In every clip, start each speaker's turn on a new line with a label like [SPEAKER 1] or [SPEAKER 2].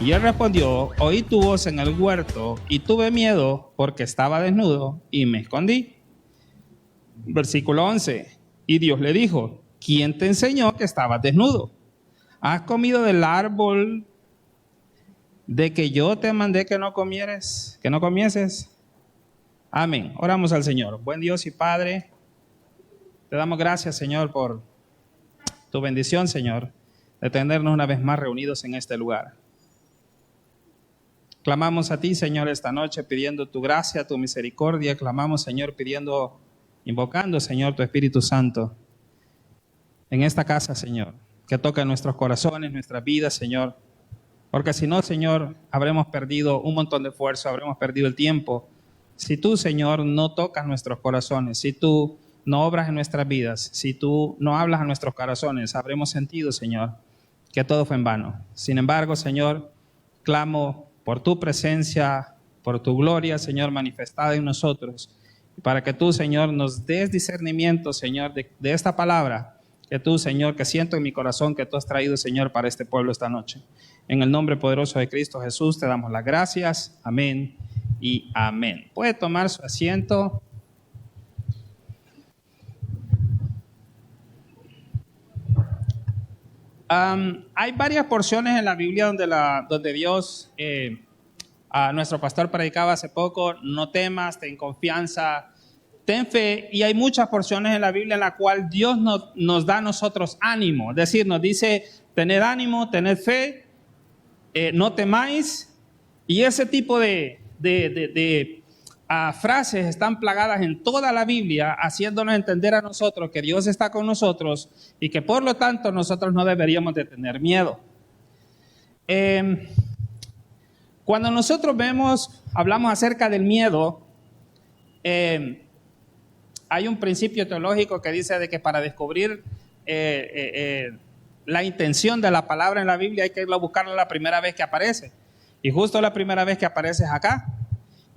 [SPEAKER 1] Y él respondió: oí tu voz en el huerto y tuve miedo porque estaba desnudo y me escondí. Versículo 11. Y Dios le dijo: ¿quién te enseñó que estabas desnudo? ¿Has comido del árbol de que yo te mandé que no comieses? Amén. Oramos al Señor. Buen Dios y Padre, te damos gracias, Señor, por tu bendición, Señor, de tenernos una vez más reunidos en este lugar. Clamamos a ti, Señor, esta noche pidiendo tu gracia, tu misericordia. Clamamos, Señor, invocando, Señor, tu Espíritu Santo en esta casa, Señor, que toque nuestros corazones, nuestras vidas, Señor. Porque si no, Señor, habremos perdido un montón de esfuerzo, habremos perdido el tiempo. Si tú, Señor, no tocas nuestros corazones, si tú no obras en nuestras vidas, si tú no hablas a nuestros corazones, habremos sentido, Señor, que todo fue en vano. Sin embargo, Señor, clamo por tu presencia, por tu gloria, Señor, manifestada en nosotros, para que tú, Señor, nos des discernimiento, Señor, de esta palabra, que tú, Señor, que siento en mi corazón que tú has traído, Señor, para este pueblo esta noche. En el nombre poderoso de Cristo Jesús te damos las gracias. Amén y amén. Puede tomar su asiento. Hay varias porciones en la Biblia donde Dios, a nuestro pastor predicaba hace poco: no temas, ten confianza, ten fe. Y hay muchas porciones en la Biblia en la cual Dios nos da a nosotros ánimo. Es decir, nos dice: tened ánimo, tened fe, no temáis. Y ese tipo de frases están plagadas en toda la Biblia, haciéndonos entender a nosotros que Dios está con nosotros y que por lo tanto nosotros no deberíamos de tener miedo. Cuando nosotros hablamos acerca del miedo, hay un principio teológico que dice de que para descubrir la intención de la palabra en la Biblia hay que irlo a buscarla la primera vez que aparece. Y justo la primera vez que aparece es acá.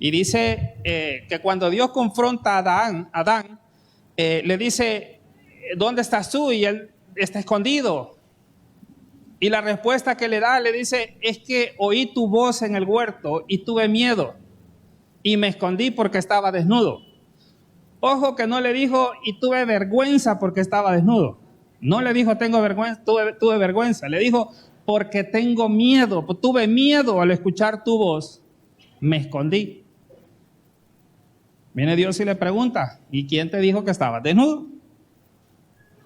[SPEAKER 1] Y dice que cuando Dios confronta a Adán, le dice: ¿dónde estás tú? Y él está escondido. Y la respuesta que le da, le dice: es que oí tu voz en el huerto y tuve miedo y me escondí porque estaba desnudo. Ojo que no le dijo: y tuve vergüenza porque estaba desnudo. No le dijo: tengo vergüenza, tuve vergüenza. Le dijo: porque tengo miedo, tuve miedo al escuchar tu voz, me escondí. Viene Dios y le pregunta: ¿y quién te dijo que estabas desnudo?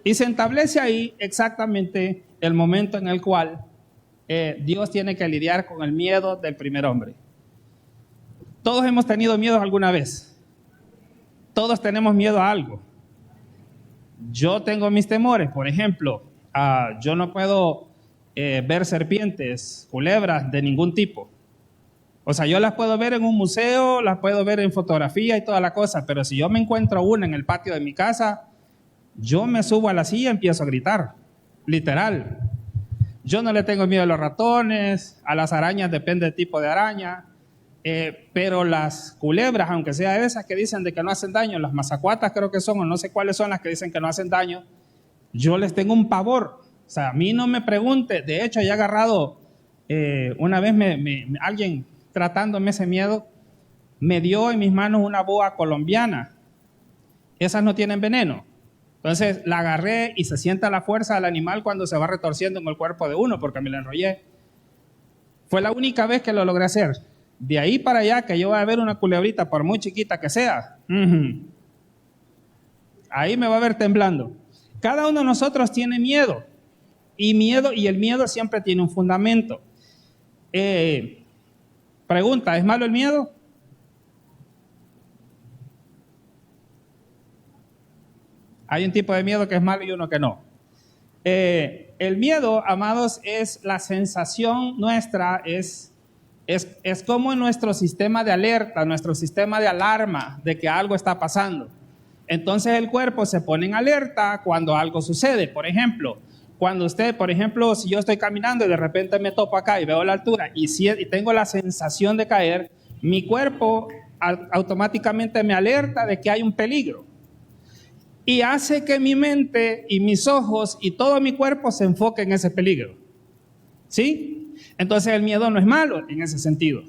[SPEAKER 1] Y se establece ahí exactamente el momento en el cual Dios tiene que lidiar con el miedo del primer hombre. Todos hemos tenido miedo alguna vez. Todos tenemos miedo a algo. Yo tengo mis temores. Por ejemplo, yo no puedo ver serpientes, culebras de ningún tipo. O sea, yo las puedo ver en un museo, las puedo ver en fotografía y toda la cosa, pero si yo me encuentro una en el patio de mi casa, yo me subo a la silla y empiezo a gritar, literal. Yo no le tengo miedo a los ratones, a las arañas, depende del tipo de araña, pero las culebras, aunque sea esas que dicen de que no hacen daño, las mazacuatas creo que son, o no sé cuáles son las que dicen que no hacen daño, yo les tengo un pavor. O sea, a mí no me pregunte. De hecho, ya he agarrado, una vez alguien tratándome ese miedo, me dio en mis manos una boa colombiana. Esas no tienen veneno. Entonces la agarré y se sienta la fuerza del animal cuando se va retorciendo en el cuerpo de uno, porque me la enrollé. Fue la única vez que lo logré hacer. De ahí para allá, que yo voy a ver una culebrita, por muy chiquita que sea, ahí me va a ver temblando. Cada uno de nosotros tiene miedo. Y el miedo siempre tiene un fundamento. Pregunta: ¿es malo el miedo? Hay un tipo de miedo que es malo y uno que no. El miedo, amados, es la sensación nuestra, es como nuestro sistema de alerta, nuestro sistema de alarma de que algo está pasando. Entonces el cuerpo se pone en alerta cuando algo sucede. Por ejemplo, si yo estoy caminando y de repente me topo acá y veo la altura y tengo la sensación de caer, mi cuerpo automáticamente me alerta de que hay un peligro. Y hace que mi mente y mis ojos y todo mi cuerpo se enfoque en ese peligro. ¿Sí? Entonces el miedo no es malo en ese sentido.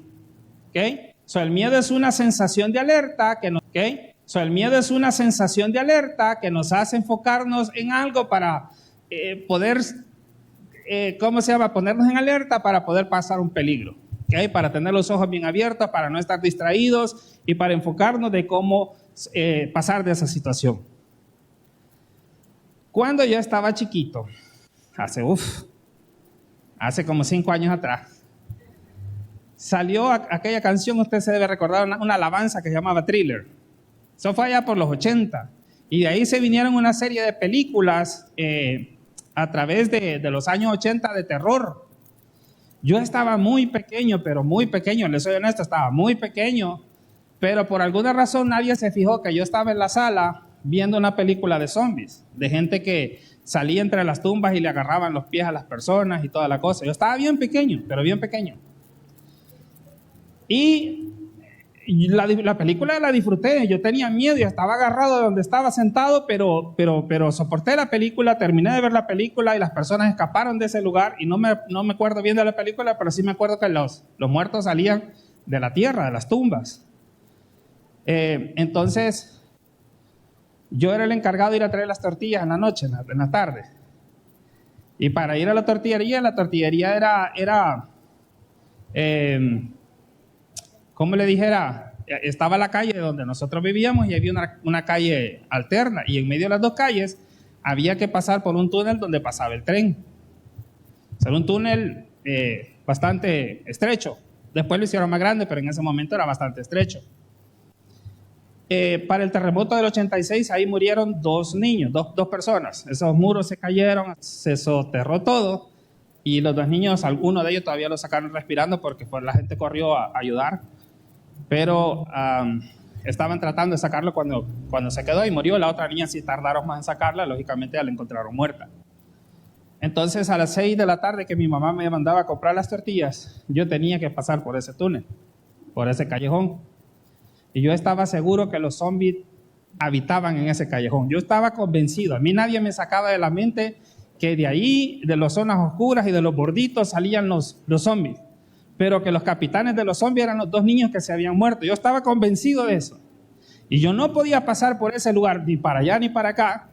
[SPEAKER 1] ¿Okay? El miedo es una sensación de alerta que nos, ¿okay? El miedo es una sensación de alerta que nos hace enfocarnos en algo para poder, ponernos en alerta para poder pasar un peligro. ¿Okay? Para tener los ojos bien abiertos, para no estar distraídos y para enfocarnos de cómo pasar de esa situación. Cuando yo estaba chiquito, hace como 5 años atrás, salió aquella canción, usted se debe recordar, una alabanza que se llamaba Thriller. Eso fue allá por los 80. Y de ahí se vinieron una serie de películas a través de los años 80 de terror. Yo estaba muy pequeño, pero muy pequeño, les soy honesto, estaba muy pequeño, pero por alguna razón nadie se fijó que yo estaba en la sala viendo una película de zombies, de gente que salía entre las tumbas y le agarraban los pies a las personas y toda la cosa. Yo estaba bien pequeño, pero bien pequeño. Y la película la disfruté, yo tenía miedo y estaba agarrado de donde estaba sentado, pero soporté la película, terminé de ver la película y las personas escaparon de ese lugar y no me acuerdo bien de la película, pero sí me acuerdo que los muertos salían de la tierra, de las tumbas. Entonces, yo era el encargado de ir a traer las tortillas en la noche, en la tarde. Y para ir a la tortillería era ¿cómo le dijera? Estaba la calle donde nosotros vivíamos y había una calle alterna. Y en medio de las dos calles había que pasar por un túnel donde pasaba el tren. O sea, era un túnel bastante estrecho. Después lo hicieron más grande, pero en ese momento era bastante estrecho. Para el terremoto del 86, ahí murieron 2 niños, dos personas. Esos muros se cayeron, se soterró todo. Y los 2 niños, alguno de ellos todavía lo sacaron respirando porque la gente corrió a ayudar. Pero estaban tratando de sacarlo cuando se quedó y murió. La otra niña sí tardaron más en sacarla, lógicamente ya la encontraron muerta. Entonces a las 6 de la tarde que mi mamá me mandaba a comprar las tortillas, yo tenía que pasar por ese túnel, por ese callejón. Y yo estaba seguro que los zombies habitaban en ese callejón. Yo estaba convencido, a mí nadie me sacaba de la mente que de ahí, de las zonas oscuras y de los borditos salían los zombies. Pero que los capitanes de los zombies eran los 2 niños que se habían muerto. Yo estaba convencido de eso. Y yo no podía pasar por ese lugar, ni para allá ni para acá,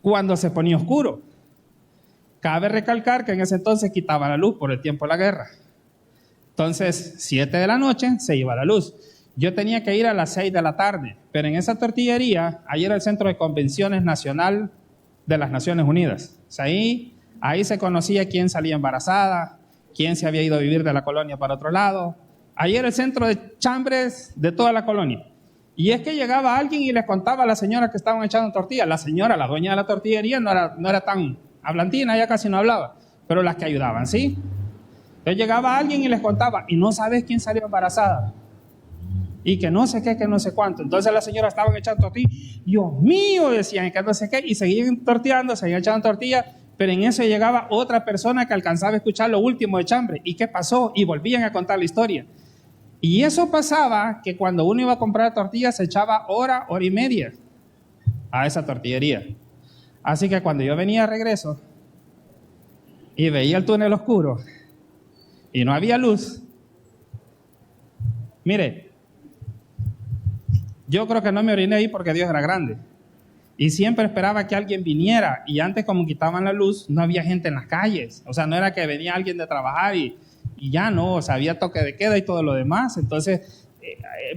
[SPEAKER 1] cuando se ponía oscuro. Cabe recalcar que en ese entonces quitaban la luz por el tiempo de la guerra. Entonces, 7 de la noche se iba la luz. Yo tenía que ir a las 6 de la tarde, pero en esa tortillería, ahí era el Centro de Convenciones Nacional de las Naciones Unidas. O sea, ahí se conocía quién salía embarazada, quién se había ido a vivir de la colonia para otro lado. Ahí era el centro de chambres de toda la colonia. Y es que llegaba alguien y les contaba a la señora que estaban echando tortillas. La señora, la dueña de la tortillería, no era tan hablantina, ella casi no hablaba, pero las que ayudaban, ¿sí? Entonces llegaba alguien y les contaba, y no sabes quién salió embarazada, y que no sé qué, que no sé cuánto. Entonces la señora estaban echando tortillas, Dios mío, decían, que no sé qué, y seguían torteando, seguían echando tortillas, pero en eso llegaba otra persona que alcanzaba a escuchar lo último de chambre, ¿y qué pasó? Y volvían a contar la historia. Y eso pasaba que cuando uno iba a comprar tortillas se echaba hora y media a esa tortillería. Así que cuando yo venía de regreso y veía el túnel oscuro y no había luz, mire, yo creo que no me oriné ahí porque Dios era grande. Y siempre esperaba que alguien viniera. Y antes, como quitaban la luz, no había gente en las calles. O sea, no era que venía alguien de trabajar y ya no, o sea, había toque de queda y todo lo demás. Entonces,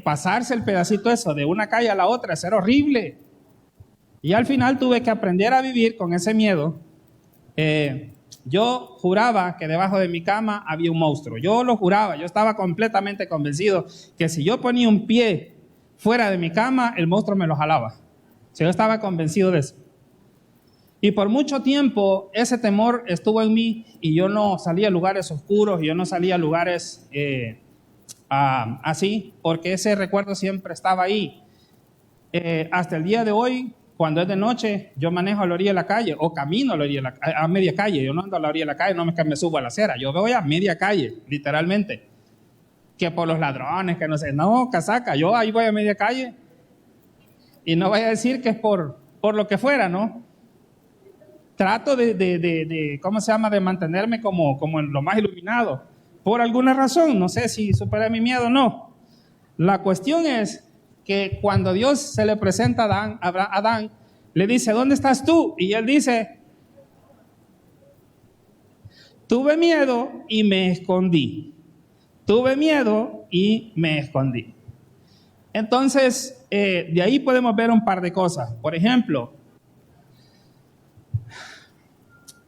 [SPEAKER 1] pasarse el pedacito eso de una calle a la otra, eso era horrible. Y al final tuve que aprender a vivir con ese miedo. Yo juraba que debajo de mi cama había un monstruo. Yo lo juraba, yo estaba completamente convencido que si yo ponía un pie fuera de mi cama, el monstruo me lo jalaba. O sea, yo estaba convencido de eso. Y por mucho tiempo ese temor estuvo en mí y yo no salía a lugares oscuros, y yo no salía a lugares así, porque ese recuerdo siempre estaba ahí. Hasta el día de hoy, cuando es de noche, yo manejo a la orilla de la calle o camino a la orilla a media calle. Yo no ando a la orilla de la calle, no es que me subo a la acera, yo voy a media calle, literalmente. Que por los ladrones, que no sé, no, casaca, yo ahí voy a media calle. Y no vaya a decir que es por lo que fuera, ¿no? trato ¿cómo se llama?, de mantenerme como en lo más iluminado. Por alguna razón, no sé si superé mi miedo o no. La cuestión es que cuando Dios se le presenta a Adán, le dice, ¿dónde estás tú? Y él dice, tuve miedo y me escondí. Tuve miedo y me escondí. Entonces, de ahí podemos ver un par de cosas. Por ejemplo,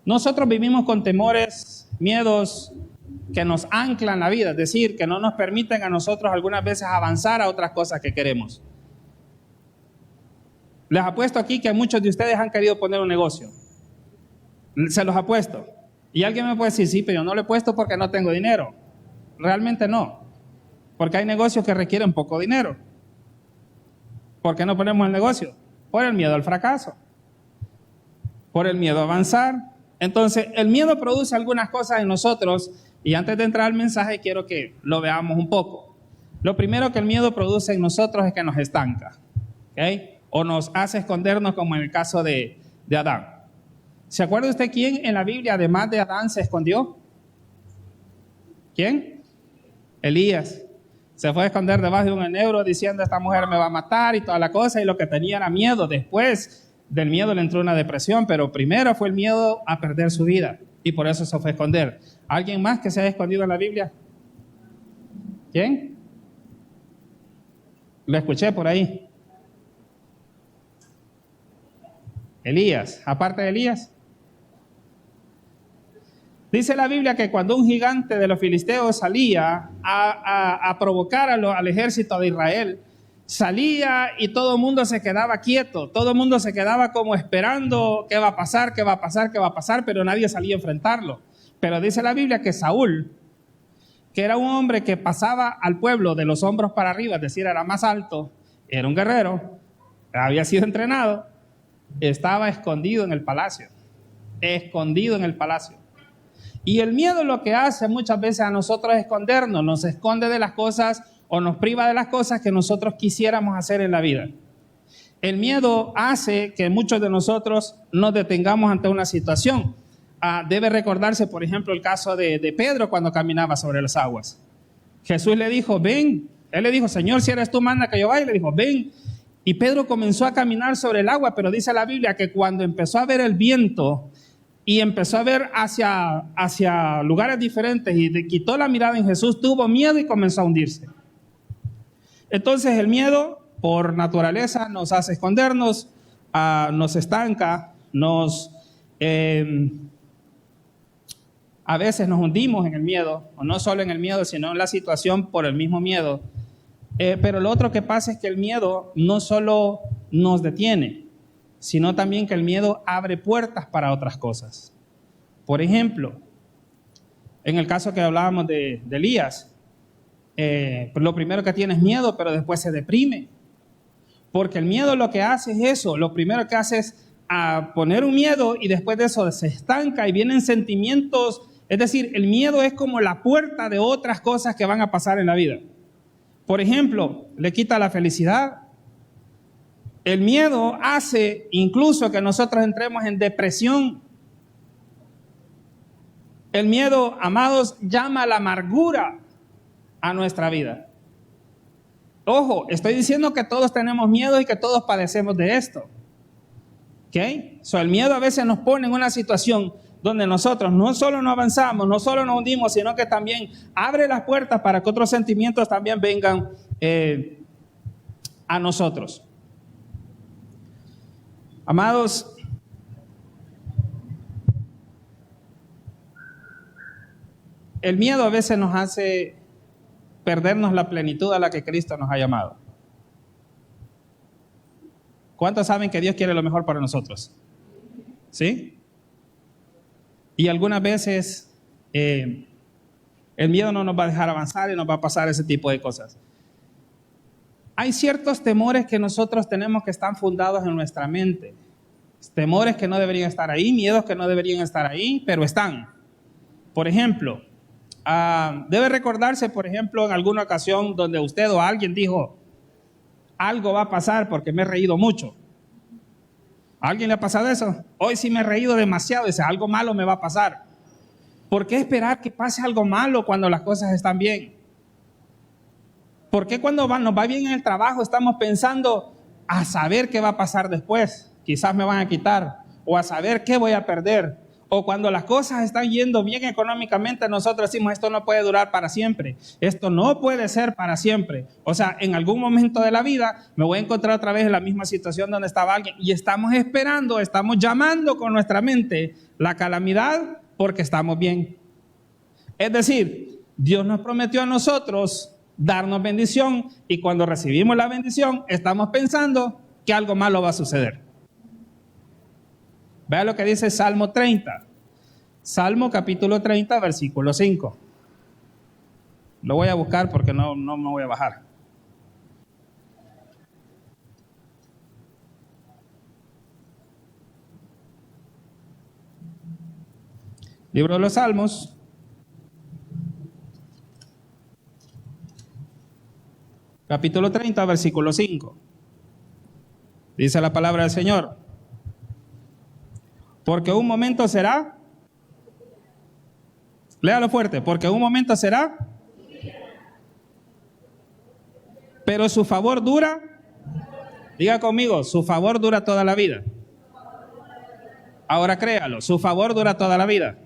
[SPEAKER 1] nosotros vivimos con temores, miedos que nos anclan la vida, es decir, que no nos permiten a nosotros algunas veces avanzar a otras cosas que queremos. Les apuesto aquí que muchos de ustedes han querido poner un negocio. Se los apuesto. Y alguien me puede decir, sí, pero yo no lo he puesto porque no tengo dinero. Realmente no. Porque hay negocios que requieren poco dinero. ¿Por qué no ponemos el negocio? Por el miedo al fracaso. Por el miedo a avanzar. Entonces, el miedo produce algunas cosas en nosotros. Y antes de entrar al mensaje, quiero que lo veamos un poco. Lo primero que el miedo produce en nosotros es que nos estanca. ¿Okay? O nos hace escondernos, como en el caso de Adán. ¿Se acuerda usted quién en la Biblia, además de Adán, se escondió? ¿Quién? Elías. Se fue a esconder debajo de un enebro diciendo, esta mujer me va a matar y toda la cosa, y lo que tenía era miedo. Después del miedo le entró una depresión, pero primero fue el miedo a perder su vida, y por eso se fue a esconder. ¿Alguien más que se haya escondido en la Biblia? ¿Quién? Lo escuché por ahí. Elías. Aparte de Elías, dice la Biblia que cuando un gigante de los filisteos salía a provocar al ejército de Israel, salía y todo el mundo se quedaba quieto, todo el mundo se quedaba como esperando qué va a pasar, qué va a pasar, qué va a pasar, pero nadie salía a enfrentarlo. Pero dice la Biblia que Saúl, que era un hombre que pasaba al pueblo de los hombros para arriba, es decir, era más alto, era un guerrero, había sido entrenado, estaba escondido en el palacio, escondido en el palacio. Y el miedo lo que hace muchas veces a nosotros es escondernos, nos esconde de las cosas o nos priva de las cosas que nosotros quisiéramos hacer en la vida. El miedo hace que muchos de nosotros nos detengamos ante una situación. Debe recordarse, por ejemplo, el caso de Pedro cuando caminaba sobre las aguas. Jesús le dijo, ven. Él le dijo, Señor, si eres tú, manda que yo vaya. Y le dijo, ven. Y Pedro comenzó a caminar sobre el agua, pero dice la Biblia que cuando empezó a ver el viento y empezó a ver hacia lugares diferentes y quitó la mirada en Jesús, tuvo miedo y comenzó a hundirse. Entonces el miedo, por naturaleza, nos hace escondernos, nos estanca, a veces nos hundimos en el miedo, o no solo en el miedo, sino en la situación por el mismo miedo. Pero lo otro que pasa es que el miedo no solo nos detiene, sino también que el miedo abre puertas para otras cosas. Por ejemplo, en el caso que hablábamos de Elías, lo primero que tiene es miedo, pero después se deprime. Porque el miedo lo que hace es eso, lo primero que hace es poner un miedo y después de eso se estanca y vienen sentimientos. Es decir, el miedo es como la puerta de otras cosas que van a pasar en la vida. Por ejemplo, le quita la felicidad. El miedo hace incluso que nosotros entremos en depresión. El miedo, amados, llama la amargura a nuestra vida. Ojo, estoy diciendo que todos tenemos miedo y que todos padecemos de esto. ¿Ok? El miedo a veces nos pone en una situación donde nosotros no solo no avanzamos, no solo nos hundimos, sino que también abre las puertas para que otros sentimientos también vengan a nosotros. Amados, el miedo a veces nos hace perdernos la plenitud a la que Cristo nos ha llamado. ¿Cuántos saben que Dios quiere lo mejor para nosotros? ¿Sí? Y algunas veces el miedo no nos va a dejar avanzar y nos va a pasar ese tipo de cosas. Hay ciertos temores que nosotros tenemos que están fundados en nuestra mente. Temores que no deberían estar ahí, miedos que no deberían estar ahí, pero están. Por ejemplo, debe recordarse, por ejemplo, en alguna ocasión donde usted o alguien dijo, algo va a pasar porque me he reído mucho. ¿A alguien le ha pasado eso? Hoy sí me he reído demasiado, dice, algo malo me va a pasar. ¿Por qué esperar que pase algo malo cuando las cosas están bien? ¿Por qué cuando nos va bien en el trabajo estamos pensando a saber qué va a pasar después? Quizás me van a quitar, o a saber qué voy a perder. O cuando las cosas están yendo bien económicamente, nosotros decimos, esto no puede durar para siempre. Esto no puede ser para siempre. O sea, en algún momento de la vida me voy a encontrar otra vez en la misma situación donde estaba alguien. Y estamos esperando, estamos llamando con nuestra mente la calamidad porque estamos bien. Es decir, Dios nos prometió a nosotros darnos bendición y cuando recibimos la bendición estamos pensando que algo malo va a suceder. Vea lo que dice Salmo 30. Salmo capítulo 30, versículo 5. Lo voy a buscar porque no me voy a bajar. Libro de los Salmos. Capítulo 30, versículo 5. Dice la palabra del Señor. Porque un momento será. Léalo fuerte. Porque un momento será. Pero su favor dura. Diga conmigo, su favor dura toda la vida. Ahora créalo, su favor dura toda la vida.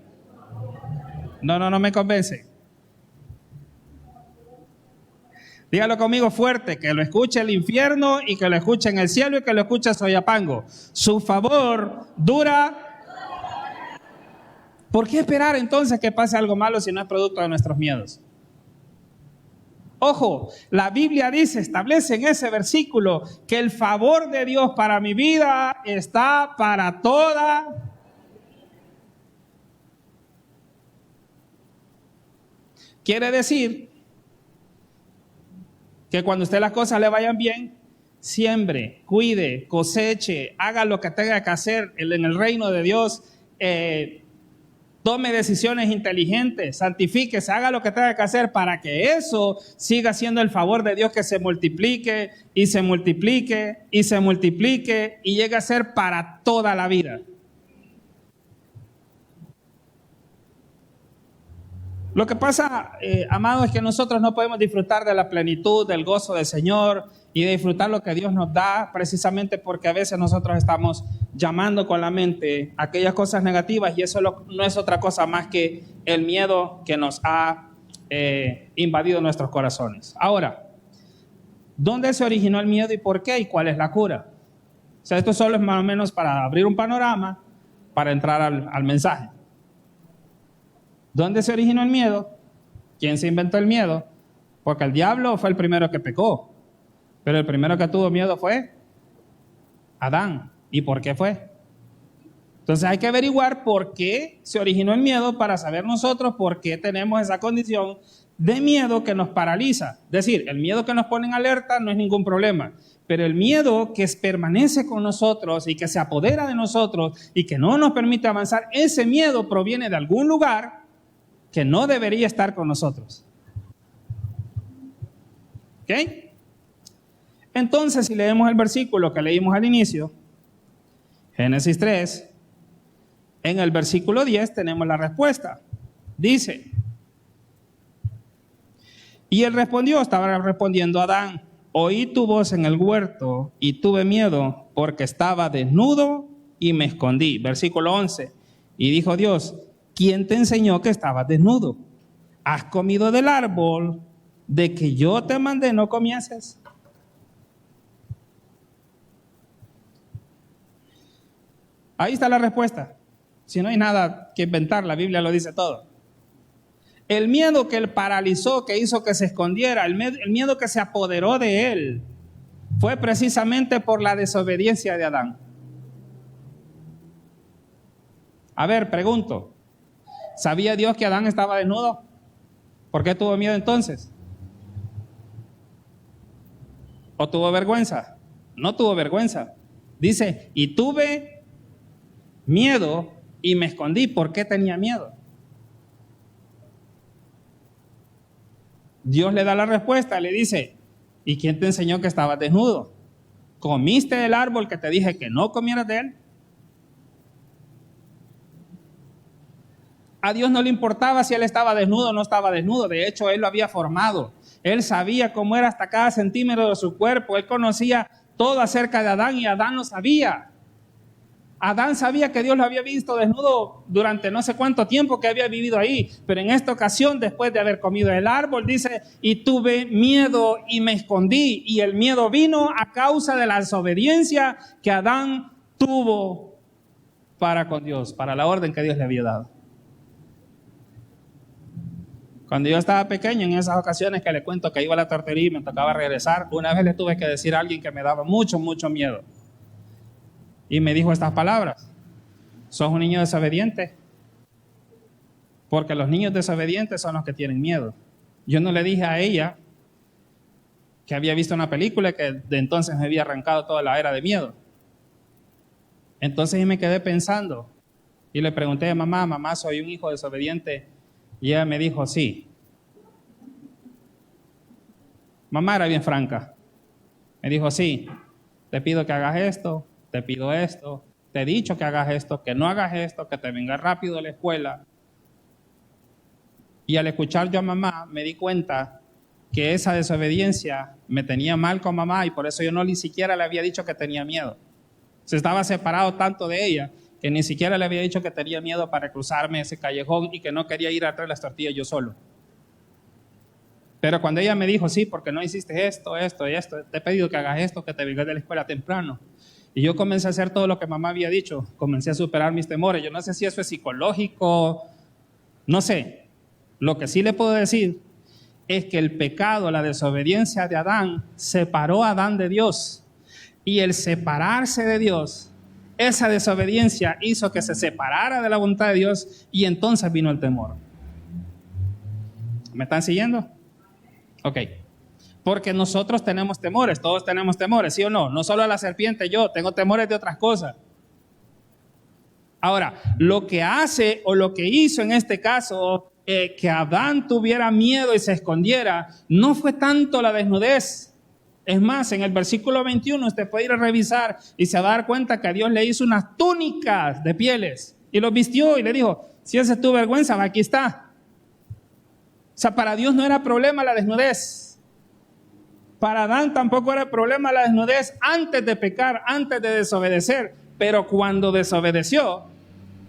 [SPEAKER 1] No me convence. Dígalo conmigo fuerte, que lo escuche el infierno y que lo escuche en el cielo y que lo escuche Soyapango. Su favor dura. ¿Por qué esperar entonces que pase algo malo si no es producto de nuestros miedos? Ojo, la Biblia dice, establece en ese versículo que el favor de Dios para mi vida está para toda. Quiere decir que cuando a usted las cosas le vayan bien, siembre, cuide, coseche, haga lo que tenga que hacer en el reino de Dios, tome decisiones inteligentes, santifíquese, haga lo que tenga que hacer para que eso siga siendo el favor de Dios que se multiplique y se multiplique y se multiplique y llegue a ser para toda la vida. Lo que pasa, amados, es que nosotros no podemos disfrutar de la plenitud, del gozo del Señor y de disfrutar lo que Dios nos da, precisamente porque a veces nosotros estamos llamando con la mente aquellas cosas negativas y eso no es otra cosa más que el miedo que nos ha invadido nuestros corazones. Ahora, ¿dónde se originó el miedo y por qué y cuál es la cura? O sea, esto solo es más o menos para abrir un panorama, para entrar al mensaje. ¿Dónde se originó el miedo? ¿Quién se inventó el miedo? Porque el diablo fue el primero que pecó, pero el primero que tuvo miedo fue Adán. ¿Y por qué fue? Entonces hay que averiguar por qué se originó el miedo para saber nosotros por qué tenemos esa condición de miedo que nos paraliza. Es decir, el miedo que nos pone en alerta no es ningún problema, pero el miedo que permanece con nosotros y que se apodera de nosotros y que no nos permite avanzar, ese miedo proviene de algún lugar que no debería estar con nosotros. ¿Ok? Entonces, si leemos el versículo que leímos al inicio, Génesis 3, en el versículo 10 tenemos la respuesta. Dice, y él respondió, estaba respondiendo a Adán, oí tu voz en el huerto y tuve miedo porque estaba desnudo y me escondí. Versículo 11, y dijo Dios, ¿quién te enseñó que estabas desnudo? ¿Has comido del árbol de que yo te mandé no comieses? Ahí está la respuesta. Si no hay nada que inventar, la Biblia lo dice todo. El miedo que él paralizó, que hizo que se escondiera, el miedo que se apoderó de él, fue precisamente por la desobediencia de Adán. A ver, pregunto, ¿sabía Dios que Adán estaba desnudo? ¿Por qué tuvo miedo entonces? ¿O tuvo vergüenza? No tuvo vergüenza. Dice, y tuve miedo y me escondí. ¿Por qué tenía miedo? Dios le da la respuesta, le dice, ¿y quién te enseñó que estabas desnudo? ¿Comiste del árbol que te dije que no comieras de él? A Dios no le importaba si él estaba desnudo o no estaba desnudo. De hecho, él lo había formado. Él sabía cómo era hasta cada centímetro de su cuerpo. Él conocía todo acerca de Adán y Adán lo sabía. Adán sabía que Dios lo había visto desnudo durante no sé cuánto tiempo que había vivido ahí, pero en esta ocasión, después de haber comido el árbol, dice, y tuve miedo y me escondí, y el miedo vino a causa de la desobediencia que Adán tuvo para con Dios, para la orden que Dios le había dado. Cuando yo estaba pequeño, en esas ocasiones que le cuento que iba a la tortería y me tocaba regresar, una vez le tuve que decir a alguien que me daba mucho miedo. Y me dijo estas palabras: sos un niño desobediente, porque los niños desobedientes son los que tienen miedo. Yo no le dije a ella que había visto una película y que de entonces me había arrancado toda la era de miedo. Entonces yo me quedé pensando y le pregunté a mamá, ¿soy un hijo desobediente? Y ella me dijo, sí. Mamá era bien franca. Me dijo, sí, te pido que hagas esto, te pido esto, te he dicho que hagas esto, que no hagas esto, que te vengas rápido a la escuela. Y al escuchar yo a mamá, me di cuenta que esa desobediencia me tenía mal con mamá y por eso yo ni siquiera le había dicho que tenía miedo. Se estaba separado tanto de ella que ni siquiera le había dicho que tenía miedo para cruzarme ese callejón y que no quería ir a traer las tortillas yo solo. Pero cuando ella me dijo, sí, porque no hiciste esto, te he pedido que hagas esto, que te vengas de la escuela temprano. Y yo comencé a hacer todo lo que mamá había dicho, comencé a superar mis temores. Yo no sé si eso es psicológico, no sé. Lo que sí le puedo decir es que el pecado, la desobediencia de Adán, separó a Adán de Dios. Y el separarse de Dios, esa desobediencia hizo que se separara de la voluntad de Dios y entonces vino el temor. ¿Me están siguiendo? Ok. Porque nosotros tenemos temores, todos tenemos temores, ¿sí o no? No solo a la serpiente, yo tengo temores de otras cosas. Ahora, lo que hace o lo que hizo en este caso, que Adán tuviera miedo y se escondiera, no fue tanto la desnudez. Es más, en el versículo 21 usted puede ir a revisar y se va a dar cuenta que Dios le hizo unas túnicas de pieles y los vistió y le dijo, si esa es tu vergüenza, aquí está. O sea, para Dios no era problema la desnudez. Para Adán tampoco era problema la desnudez antes de pecar, antes de desobedecer. Pero cuando desobedeció,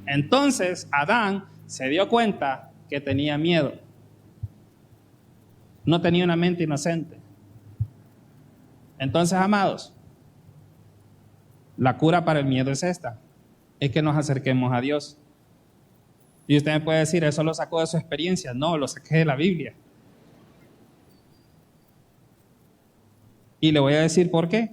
[SPEAKER 1] entonces Adán se dio cuenta que tenía miedo. No tenía una mente inocente. Entonces, amados, la cura para el miedo es esta. Es que nos acerquemos a Dios. Y usted me puede decir, ¿eso lo sacó de su experiencia? No, lo saqué de la Biblia. Y le voy a decir por qué.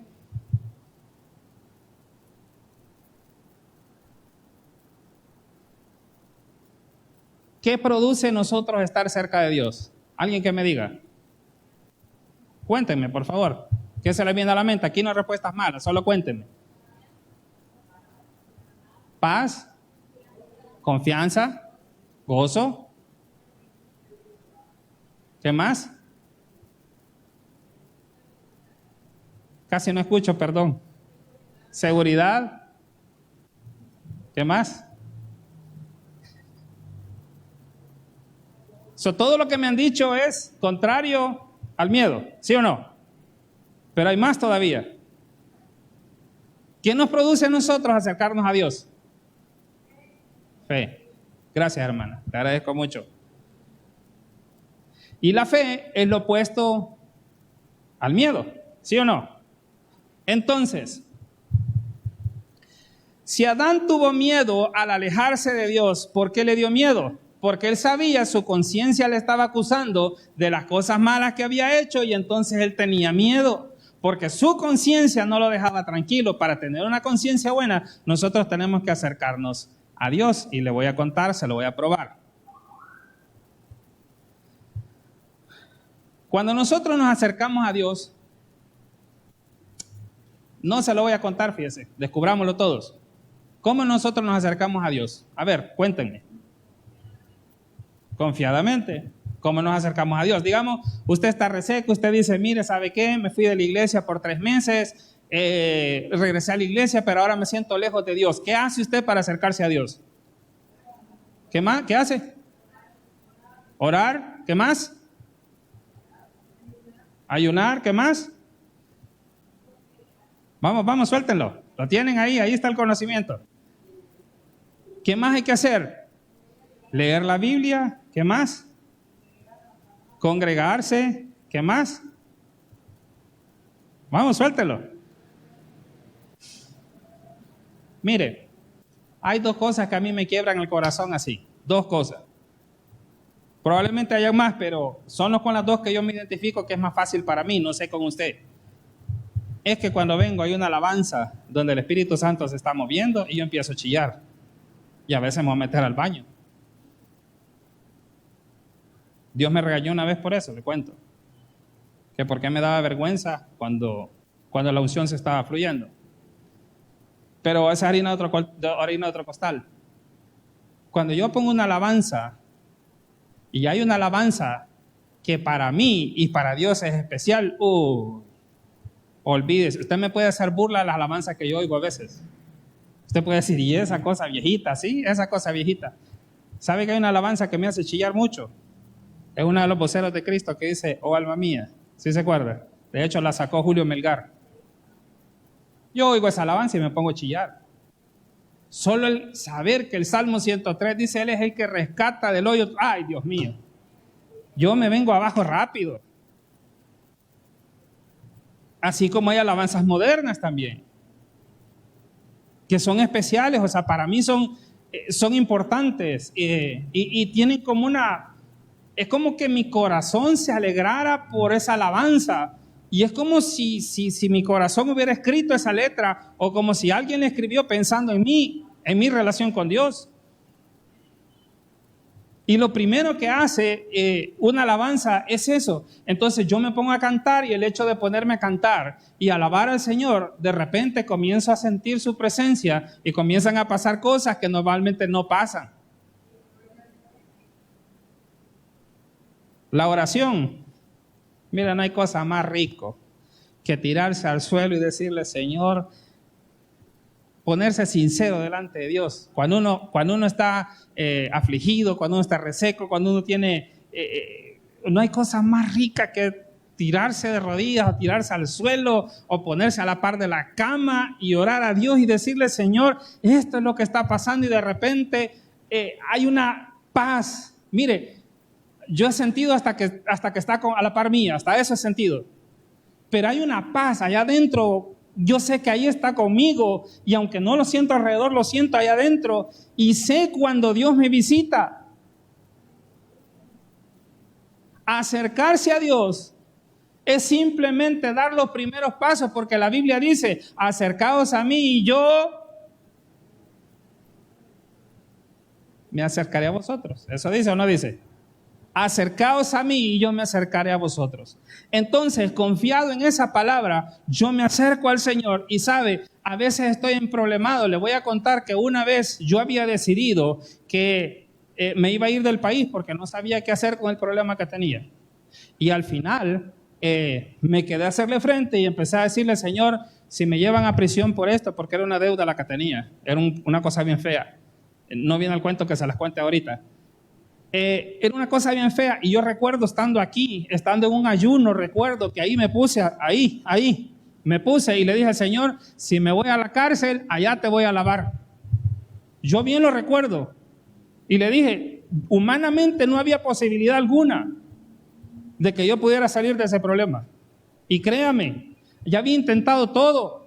[SPEAKER 1] ¿Qué produce en nosotros estar cerca de Dios? Alguien que me diga. Cuéntenme, por favor. ¿Qué se les viene a la mente? Aquí no hay respuestas malas, solo cuéntenme. Paz, confianza, gozo. ¿Qué más? Casi no escucho, perdón. Seguridad. ¿Qué más? Todo lo que me han dicho es contrario al miedo, ¿sí o no? Pero hay más todavía. ¿Qué nos produce a nosotros acercarnos a Dios? Fe. Gracias, hermana. Te agradezco mucho. Y la fe es lo opuesto al miedo, ¿sí o no? Entonces, si Adán tuvo miedo al alejarse de Dios, ¿por qué le dio miedo? Porque él sabía, su conciencia le estaba acusando de las cosas malas que había hecho y entonces él tenía miedo, porque su conciencia no lo dejaba tranquilo. Para tener una conciencia buena, nosotros tenemos que acercarnos a Dios y le voy a contar, se lo voy a probar. Cuando nosotros nos acercamos a Dios, no se lo voy a contar, fíjese, descubrámoslo todos. ¿Cómo nosotros nos acercamos a Dios? A ver, cuéntenme. Confiadamente. ¿Cómo nos acercamos a Dios? Digamos, usted está reseco, usted dice, mire, ¿sabe qué? Me fui de la iglesia por 3 meses, regresé a la iglesia, pero ahora me siento lejos de Dios. ¿Qué hace usted para acercarse a Dios? ¿Qué más? ¿Qué hace? Orar. ¿Qué más? Ayunar. ¿Qué más? Vamos, suéltenlo. Lo tienen ahí está el conocimiento. ¿Qué más hay que hacer? Leer la Biblia. ¿Qué más? Congregarse. ¿Qué más? Vamos, suéltelo. Mire, hay dos cosas que a mí me quiebran el corazón así. Dos cosas. Probablemente haya más, pero son con las dos que yo me identifico que es más fácil para mí, no sé con usted. Es que cuando vengo hay una alabanza donde el Espíritu Santo se está moviendo y yo empiezo a chillar. Y a veces me voy a meter al baño. Dios me regañó una vez por eso, le cuento. Que por qué me daba vergüenza cuando la unción se estaba fluyendo. Pero esa harina de otro costal. Cuando yo pongo una alabanza, y hay una alabanza que para mí y para Dios es especial, olvídese. Usted me puede hacer burla de las alabanzas que yo oigo a veces. Usted puede decir, y esa cosa viejita, sí, esa cosa viejita. ¿Sabe que hay una alabanza que me hace chillar mucho? Es uno de los voceros de Cristo que dice, oh alma mía. ¿Sí se acuerda? De hecho la sacó Julio Melgar. Yo oigo esa alabanza y me pongo a chillar. Solo el saber que el Salmo 103 dice, Él es el que rescata del hoyo. Ay, Dios mío. Yo me vengo abajo rápido. Así como hay alabanzas modernas también, que son especiales, o sea, para mí son importantes y tienen como es como que mi corazón se alegrara por esa alabanza. Y es como si mi corazón hubiera escrito esa letra, o como si alguien la escribió pensando en mí, en mi relación con Dios. Y lo primero que hace una alabanza es eso. Entonces yo me pongo a cantar, y el hecho de ponerme a cantar y alabar al Señor, de repente comienzo a sentir su presencia y comienzan a pasar cosas que normalmente no pasan. La oración. Mira, no hay cosa más rico que tirarse al suelo y decirle, Señor, ponerse sincero delante de Dios. Cuando uno está afligido, cuando uno está reseco, cuando uno tiene... no hay cosa más rica que tirarse de rodillas o tirarse al suelo o ponerse a la par de la cama y orar a Dios y decirle, Señor, esto es lo que está pasando, y de repente hay una paz. Mire, yo he sentido hasta que está a la par mía, hasta eso he sentido. Pero hay una paz allá adentro. Yo sé que ahí está conmigo, y aunque no lo siento alrededor, lo siento allá adentro, y sé cuando Dios me visita. Acercarse a Dios es simplemente dar los primeros pasos, porque la Biblia dice, acercaos a mí y yo me acercaré a vosotros. ¿Eso dice o no dice? Acercaos a mí y yo me acercaré a vosotros. Entonces, confiado en esa palabra, yo me acerco al Señor, y sabe, a veces estoy emproblemado. Le voy a contar que una vez yo había decidido que me iba a ir del país porque no sabía qué hacer con el problema que tenía. Y al final me quedé a hacerle frente y empecé a decirle, Señor, si me llevan a prisión por esto, porque era una deuda la que tenía, era una cosa bien fea. No viene al cuento que se las cuente ahorita. Era una cosa bien fea, y yo recuerdo estando aquí, estando en un ayuno, recuerdo que ahí me puse, me puse y le dije al Señor, si me voy a la cárcel, allá te voy a alabar. Yo bien lo recuerdo, y le dije, humanamente no había posibilidad alguna de que yo pudiera salir de ese problema, y créame, ya había intentado todo.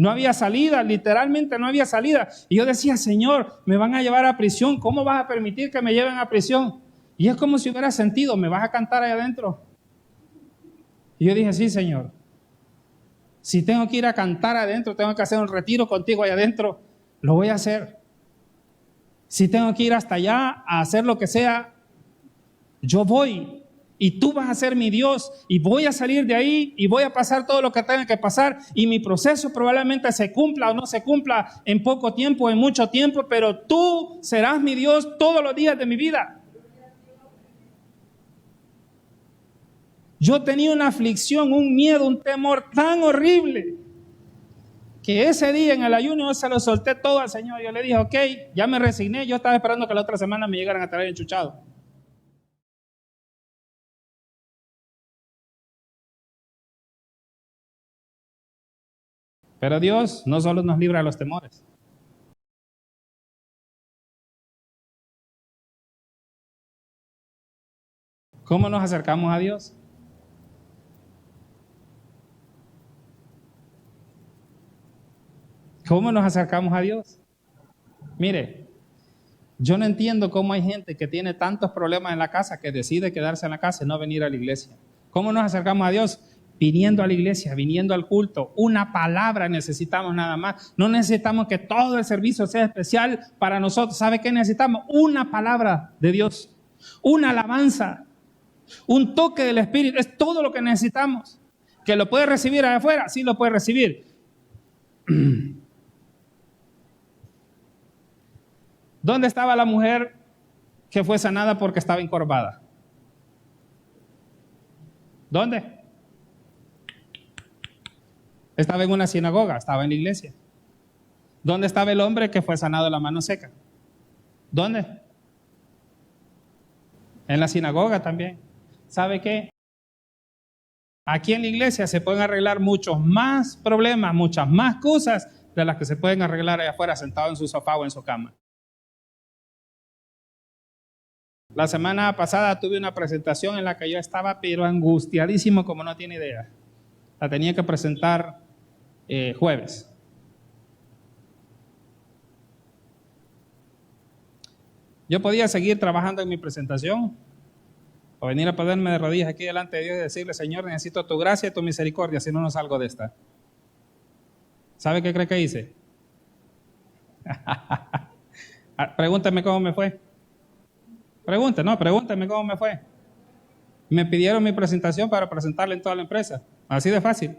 [SPEAKER 1] No había salida, literalmente no había salida. Y yo decía, Señor, me van a llevar a prisión. ¿Cómo vas a permitir que me lleven a prisión? Y es como si hubiera sentido, ¿me vas a cantar ahí adentro? Y yo dije, sí, Señor. Si tengo que ir a cantar adentro, tengo que hacer un retiro contigo ahí adentro, lo voy a hacer. Si tengo que ir hasta allá a hacer lo que sea, yo voy. Y tú vas a ser mi Dios, y voy a salir de ahí y voy a pasar todo lo que tenga que pasar, y mi proceso probablemente se cumpla o no se cumpla en poco tiempo o en mucho tiempo, pero tú serás mi Dios todos los días de mi vida. Yo tenía una aflicción, un miedo, un temor tan horrible que ese día en el ayuno yo se lo solté todo al Señor. Yo le dije, ok, ya me resigné. Yo estaba esperando que la otra semana me llegaran a traer enchuchado. Pero Dios no solo nos libra de los temores. ¿Cómo nos acercamos a Dios? ¿Cómo nos acercamos a Dios? Mire, yo no entiendo cómo hay gente que tiene tantos problemas en la casa que decide quedarse en la casa y no venir a la iglesia. ¿Cómo nos acercamos a Dios? Viniendo a la iglesia, viniendo al culto. Una palabra necesitamos nada más. No necesitamos que todo el servicio sea especial para nosotros. ¿Sabe qué necesitamos? Una palabra de Dios, una alabanza, un toque del Espíritu. Es todo lo que necesitamos. ¿Que lo puede recibir allá afuera? Sí, lo puede recibir. ¿Dónde estaba la mujer que fue sanada porque estaba encorvada? ¿Dónde? Estaba en una sinagoga, estaba en la iglesia. ¿Dónde estaba el hombre que fue sanado de la mano seca? ¿Dónde? En la sinagoga también. ¿Sabe qué? Aquí en la iglesia se pueden arreglar muchos más problemas, muchas más cosas de las que se pueden arreglar allá afuera sentado en su sofá o en su cama. La semana pasada tuve una presentación en la que yo estaba pero angustiadísimo como no tiene idea. La tenía que presentar jueves. Yo podía seguir trabajando en mi presentación o venir a ponerme de rodillas aquí delante de Dios y decirle, Señor, necesito tu gracia y tu misericordia, si no, no salgo de esta. ¿Sabe qué cree que hice? Pregúntame cómo me fue. Pregúntame cómo me fue. Me pidieron mi presentación para presentarla en toda la empresa. Así de fácil.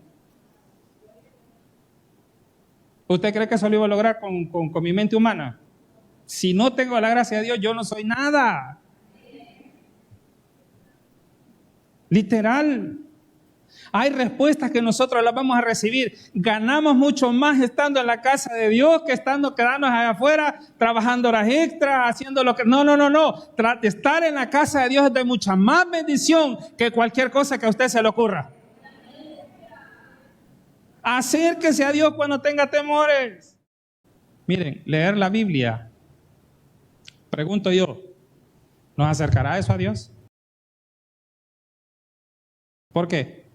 [SPEAKER 1] ¿Usted cree que eso lo iba a lograr con mi mente humana? Si no tengo la gracia de Dios, yo no soy nada. Literal. Hay respuestas que nosotros las vamos a recibir. Ganamos mucho más estando en la casa de Dios que estando quedándonos allá afuera, trabajando horas extras, haciendo lo que... No. Estar en la casa de Dios es de mucha más bendición que cualquier cosa que a usted se le ocurra. Acérquese a Dios cuando tenga temores. Miren, leer la Biblia, pregunto yo, ¿nos acercará eso a Dios? ¿Por qué?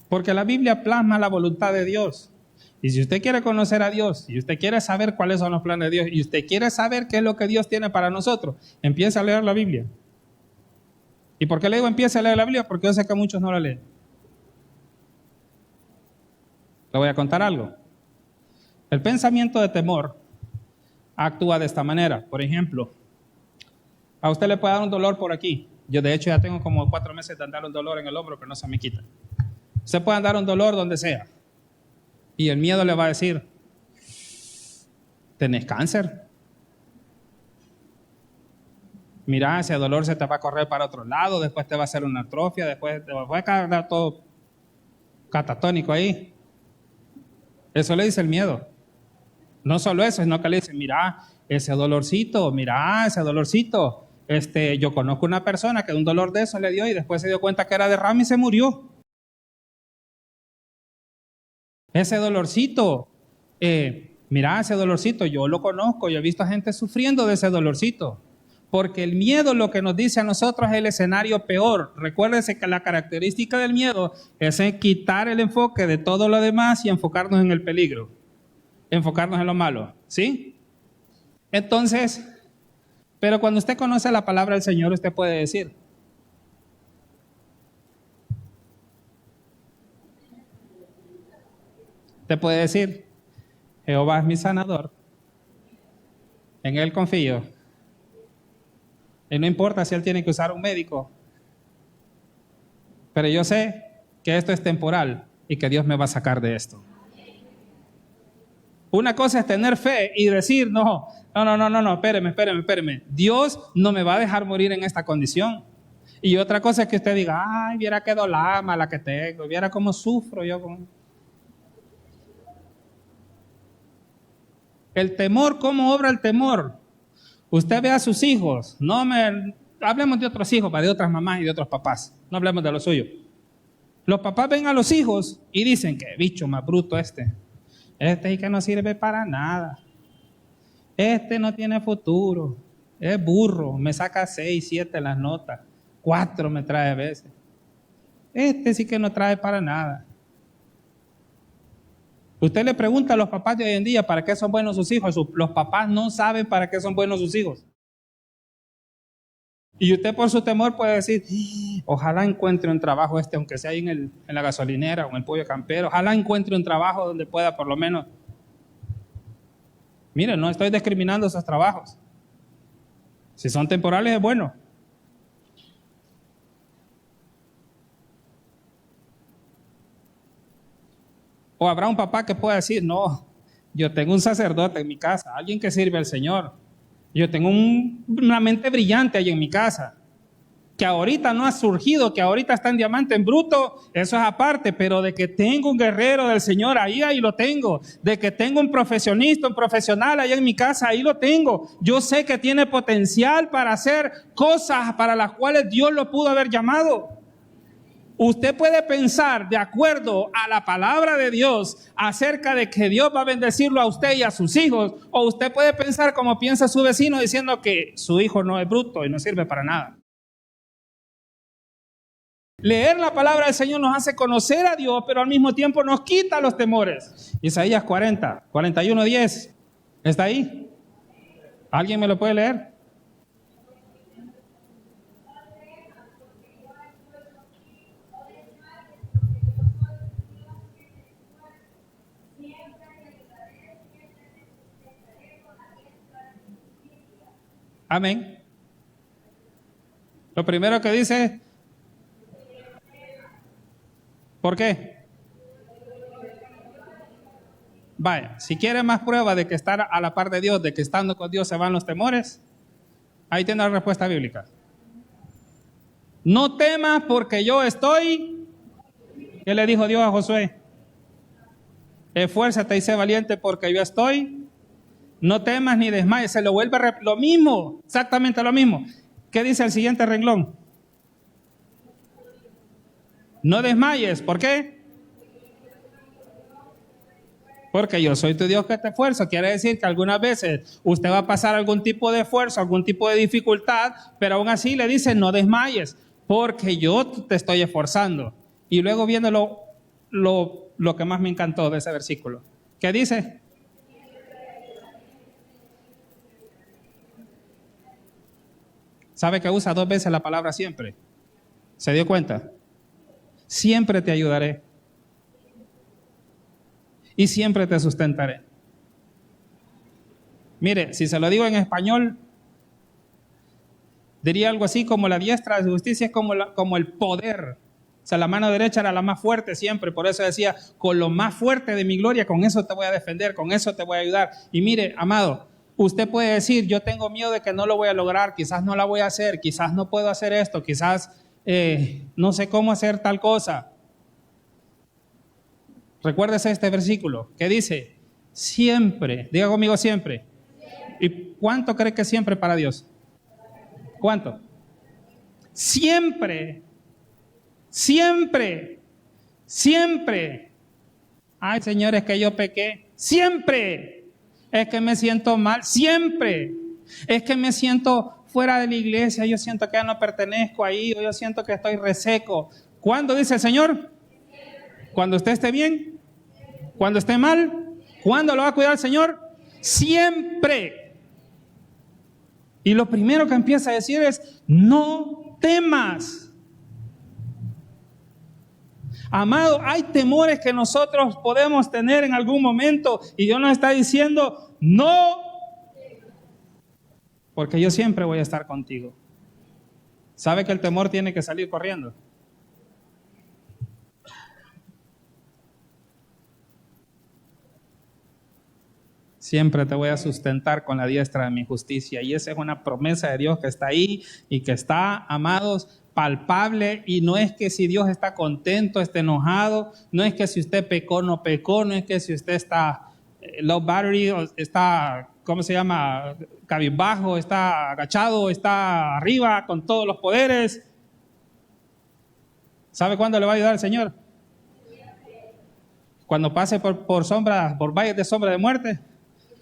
[SPEAKER 1] Porque la Biblia plasma la voluntad de Dios. Y si usted quiere conocer a Dios, y usted quiere saber cuáles son los planes de Dios, y usted quiere saber qué es lo que Dios tiene para nosotros, empiece a leer la Biblia. ¿Y por qué le digo empiece a leer la Biblia? Porque yo sé que muchos no la leen. Le voy a contar algo. El pensamiento de temor actúa de esta manera. Por ejemplo, a usted le puede dar un dolor por aquí. Yo de hecho ya tengo como 4 meses de andar un dolor en el hombro que no se me quita. Usted puede andar un dolor donde sea. Y el miedo le va a decir, ¿tenés cáncer? Mira, ese dolor se te va a correr para otro lado, después te va a hacer una atrofia, después te va a quedar todo catatónico ahí. Eso le dice el miedo. No solo eso, sino que le dice, mira, ese dolorcito, yo conozco una persona que un dolor de eso le dio y después se dio cuenta que era derrame y se murió. Ese dolorcito, ese dolorcito, yo lo conozco, yo he visto a gente sufriendo de ese dolorcito. Porque el miedo lo que nos dice a nosotros es el escenario peor. Recuérdense que la característica del miedo es quitar el enfoque de todo lo demás y enfocarnos en el peligro. Enfocarnos en lo malo, ¿sí? Entonces, pero cuando usted conoce la palabra del Señor, usted puede decir, Jehová es mi sanador, en Él confío. Y no importa si Él tiene que usar un médico, pero yo sé que esto es temporal y que Dios me va a sacar de esto. Una cosa es tener fe y decir, no, espéreme. Dios no me va a dejar morir en esta condición. Y otra cosa es que usted diga, ay, viera qué dolama la que tengo, viera cómo sufro yo con... El temor, ¿cómo obra el temor? Usted ve a sus hijos, hablemos de otros hijos, de otras mamás y de otros papás, no hablemos de los suyos. Los papás ven a los hijos y dicen, qué bicho más bruto este y que no sirve para nada, este no tiene futuro, es burro, me saca 6, 7 las notas, 4 me trae a veces, este sí que no trae para nada. Usted le pregunta a los papás de hoy en día para qué son buenos sus hijos. Los papás no saben para qué son buenos sus hijos. Y usted por su temor puede decir, ojalá encuentre un trabajo aunque sea ahí en la gasolinera o en el pollo campero. Ojalá encuentre un trabajo donde pueda por lo menos. Mire, no estoy discriminando esos trabajos. Si son temporales es bueno. O habrá un papá que pueda decir, no, yo tengo un sacerdote en mi casa, alguien que sirve al Señor. Yo tengo una mente brillante ahí en mi casa, que ahorita no ha surgido, que ahorita está en diamante en bruto, eso es aparte, pero de que tengo un guerrero del Señor, ahí lo tengo. De que tengo un profesionista, un profesional ahí en mi casa, ahí lo tengo. Yo sé que tiene potencial para hacer cosas para las cuales Dios lo pudo haber llamado. Usted puede pensar de acuerdo a la palabra de Dios acerca de que Dios va a bendecirlo a usted y a sus hijos, o usted puede pensar como piensa su vecino diciendo que su hijo no es bruto y no sirve para nada. Leer la palabra del Señor nos hace conocer a Dios, pero al mismo tiempo nos quita los temores. Isaías 41:10. ¿Está ahí? ¿Alguien me lo puede leer? Amén. Lo primero que dice, ¿por qué? Vaya, si quiere más prueba de que estar a la par de Dios, de que estando con Dios se van los temores, ahí tiene la respuesta bíblica. No temas porque yo estoy. ¿Qué le dijo Dios a Josué? Esfuérzate y sé valiente porque yo estoy. No temas ni desmayes. Se lo vuelve a repetir. Lo mismo, exactamente lo mismo. ¿Qué dice el siguiente renglón? No desmayes. ¿Por qué? Porque yo soy tu Dios que te esfuerzo. Quiere decir que algunas veces usted va a pasar algún tipo de esfuerzo, algún tipo de dificultad, pero aún así le dice no desmayes, porque yo te estoy esforzando. Y luego viene lo que más me encantó de ese versículo. ¿Qué dice? ¿Sabe que usa 2 veces la palabra siempre? ¿Se dio cuenta? Siempre te ayudaré. Y siempre te sustentaré. Mire, si se lo digo en español, diría algo así como la diestra de justicia es como el poder. O sea, la mano derecha era la más fuerte siempre. Por eso decía, con lo más fuerte de mi gloria, con eso te voy a defender, con eso te voy a ayudar. Y mire, amado, usted puede decir, yo tengo miedo de que no lo voy a lograr, quizás no la voy a hacer, quizás no puedo hacer esto, quizás no sé cómo hacer tal cosa. Recuérdese este versículo que dice, siempre, diga conmigo siempre. ¿Y cuánto cree que siempre para Dios? ¿Cuánto? Siempre, siempre, siempre. Ay, Señor, es que yo pequé. Siempre. Es que me siento mal. Siempre. Es que me siento fuera de la iglesia. Yo siento que ya no pertenezco ahí. O yo siento que estoy reseco. ¿Cuándo dice el Señor? Cuando usted esté bien. Cuando esté mal. ¿Cuándo lo va a cuidar el Señor? Siempre. Y lo primero que empieza a decir es, no temas. Amado, hay temores que nosotros podemos tener en algún momento y Dios nos está diciendo, no, porque yo siempre voy a estar contigo. ¿Sabe que el temor tiene que salir corriendo? Siempre te voy a sustentar con la diestra de mi justicia. Y esa es una promesa de Dios que está ahí y que está, amados, palpable, y no es que si Dios está contento, está enojado, no es que si usted pecó, no pecó, no es que si usted está low battery, o está, ¿cómo se llama?, cabizbajo, está agachado, está arriba con todos los poderes. ¿Sabe cuándo le va a ayudar el Señor? Cuando pase por valles de sombra de muerte,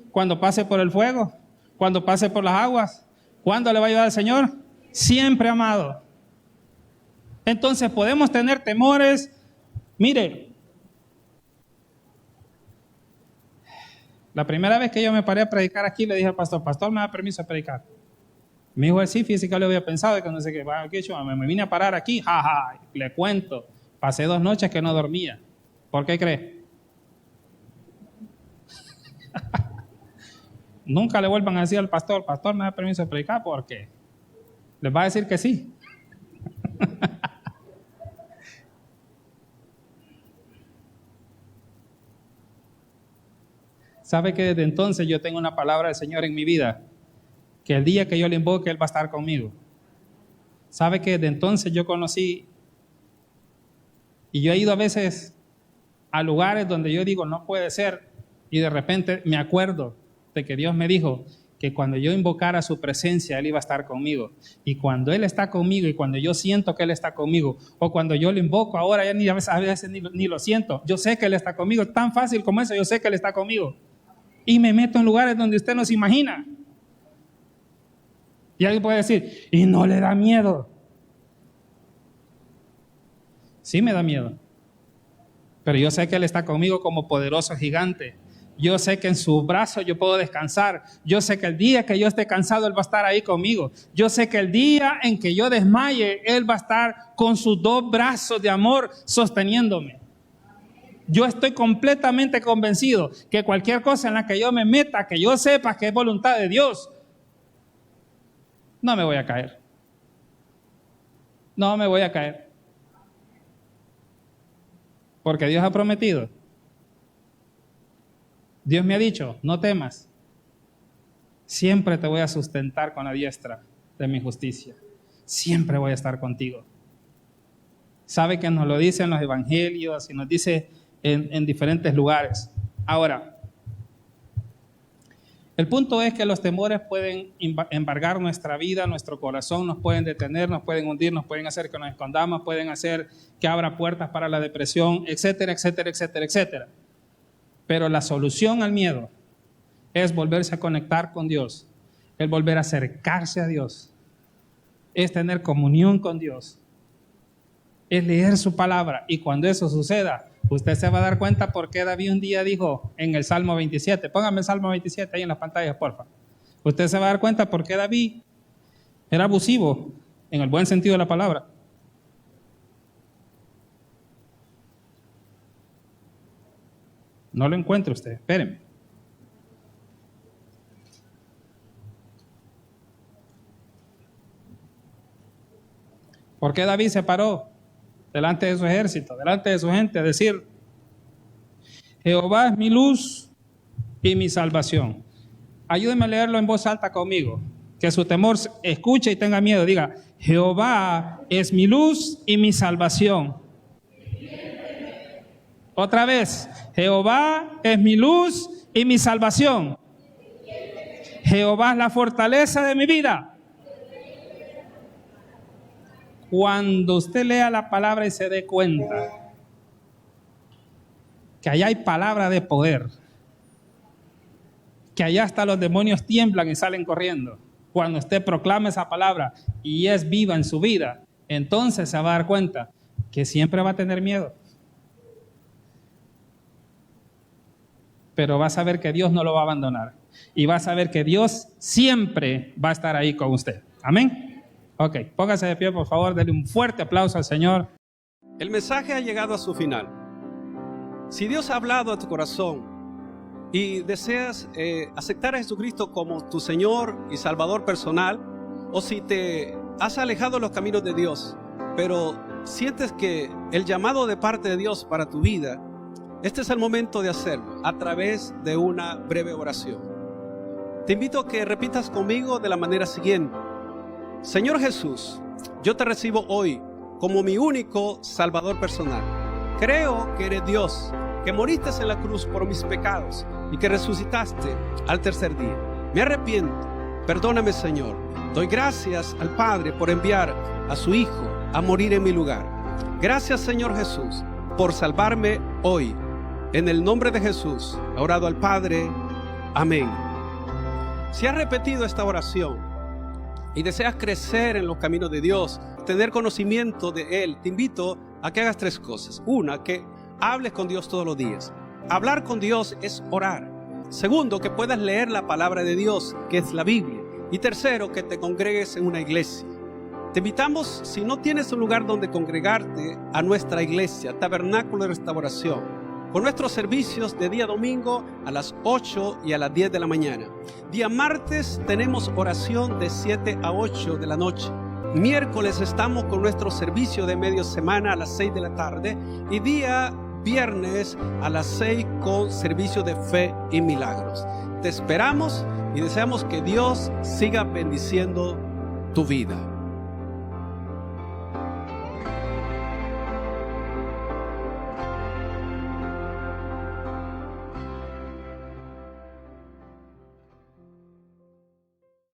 [SPEAKER 1] cuando pase por el fuego, cuando pase por las aguas. ¿Cuándo le va a ayudar el Señor? Siempre, amado. Entonces podemos tener temores. Mire, la primera vez que yo me paré a predicar aquí, le dije al pastor, ¿me da permiso de predicar? Me dijo, sí, fíjese que lo había pensado, que no sé qué, me vine a parar aquí, jaja, le cuento, pasé 2 noches que no dormía. ¿Por qué cree? Nunca le vuelvan a decir al pastor, ¿me da permiso de predicar? Porque les va a decir que sí. ¿Sabe que desde entonces yo tengo una palabra del Señor en mi vida? Que el día que yo le invoque, Él va a estar conmigo. ¿Sabe que desde entonces yo conocí, y yo he ido a veces a lugares donde yo digo, no puede ser, y de repente me acuerdo de que Dios me dijo que cuando yo invocara su presencia, Él iba a estar conmigo. Y cuando Él está conmigo, y cuando yo siento que Él está conmigo, o cuando yo lo invoco ahora, ya a veces ni lo siento, yo sé que Él está conmigo, es tan fácil como eso, yo sé que Él está conmigo. Y me meto en lugares donde usted no se imagina. Y alguien puede decir, ¿y no le da miedo? Sí me da miedo. Pero yo sé que Él está conmigo como poderoso gigante. Yo sé que en sus brazos yo puedo descansar. Yo sé que el día que yo esté cansado, Él va a estar ahí conmigo. Yo sé que el día en que yo desmaye, Él va a estar con sus 2 brazos de amor sosteniéndome. Yo estoy completamente convencido que cualquier cosa en la que yo me meta, que yo sepa que es voluntad de Dios, no me voy a caer. No me voy a caer. Porque Dios ha prometido. Dios me ha dicho, no temas. Siempre te voy a sustentar con la diestra de mi justicia. Siempre voy a estar contigo. Sabe que nos lo dice en los evangelios y nos dice en diferentes lugares. Ahora, el punto es que los temores pueden embargar nuestra vida, nuestro corazón, nos pueden detener, nos pueden hundir, nos pueden hacer que nos escondamos, pueden hacer que abra puertas para la depresión, etcétera, etcétera, etcétera, etcétera. Pero la solución al miedo es volverse a conectar con Dios, es volver a acercarse a Dios, es tener comunión con Dios, es leer su palabra. Y cuando eso suceda, usted se va a dar cuenta por qué David un día dijo en el Salmo 27, póngame el Salmo 27 ahí en las pantallas, porfa. Usted se va a dar cuenta por qué David era abusivo, en el buen sentido de la palabra. No lo encuentra usted, espérenme. ¿Por qué David se paró delante de su ejército, delante de su gente, a decir, Jehová es mi luz y mi salvación? Ayúdenme a leerlo en voz alta conmigo, que su temor escuche y tenga miedo. Diga, Jehová es mi luz y mi salvación. Otra vez, Jehová es mi luz y mi salvación. Jehová es la fortaleza de mi vida. Cuando usted lea la palabra y se dé cuenta que allá hay palabra de poder, que allá hasta los demonios tiemblan y salen corriendo, cuando usted proclama esa palabra y es viva en su vida, entonces se va a dar cuenta que siempre va a tener miedo. Pero va a saber que Dios no lo va a abandonar. Y va a saber que Dios siempre va a estar ahí con usted. Amén. Ok, póngase de pie, por favor. Denle un fuerte aplauso al Señor.
[SPEAKER 2] El mensaje ha llegado a su final. Si Dios ha hablado a tu corazón y deseas aceptar a Jesucristo como tu Señor y Salvador personal, o si te has alejado de los caminos de Dios, pero sientes que el llamado de parte de Dios para tu vida, este es el momento de hacerlo a través de una breve oración. Te invito a que repitas conmigo de la manera siguiente. Señor Jesús, yo te recibo hoy como mi único Salvador personal. Creo que eres Dios, que moriste en la cruz por mis pecados y que resucitaste al tercer día. Me arrepiento, perdóname, Señor. Doy gracias al Padre por enviar a su Hijo a morir en mi lugar. Gracias, Señor Jesús, por salvarme hoy. En el nombre de Jesús, he orado al Padre. Amén. Si has repetido esta oración y deseas crecer en los caminos de Dios, tener conocimiento de Él, te invito a que hagas 3 cosas. Una, que hables con Dios todos los días. Hablar con Dios es orar. Segundo, que puedas leer la palabra de Dios, que es la Biblia. Y tercero, que te congregues en una iglesia. Te invitamos, si no tienes un lugar donde congregarte, a nuestra iglesia, Tabernáculo de Restauración, con nuestros servicios de día domingo a las 8 y a las 10 de la mañana. Día martes tenemos oración de 7 a 8 de la noche. Miércoles estamos con nuestro servicio de media semana a las 6 de la tarde. Y día viernes a las 6 con servicio de fe y milagros. Te esperamos y deseamos que Dios siga bendiciendo tu vida.